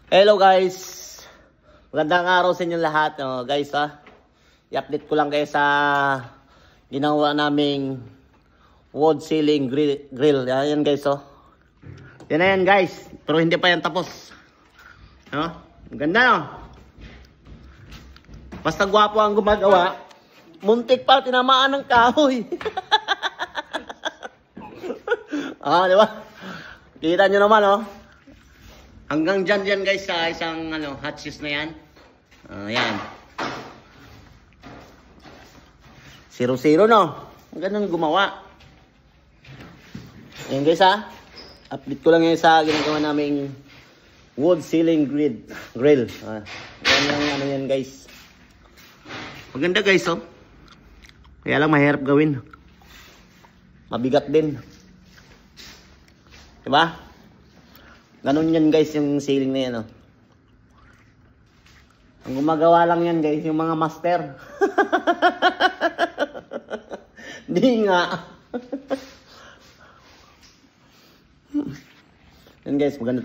Hello guys! Magandang araw sa inyo lahat. Guys i-update ko lang kayo sa ginawa naming wood ceiling grill. Yan guys Yan na yan guys. Pero hindi pa yan tapos. Ganda Basta gwapo ang gumagawa. Muntik pa tinamaan ng kahoy. Di ba? Kita nyo naman hanggang dyan yan guys sa isang hatches na yan. Yan. 0-0 Ganun gumawa. Yan guys update ko lang yan sa ginagawa naming wood ceiling grill. Yan lang yan guys. Maganda guys Kaya lang mahirap gawin. Mabigat din. Diba? Ganun yan guys yung ceiling na yan Ang gumagawa lang yan guys yung mga master. Di nga. Yan guys maganda.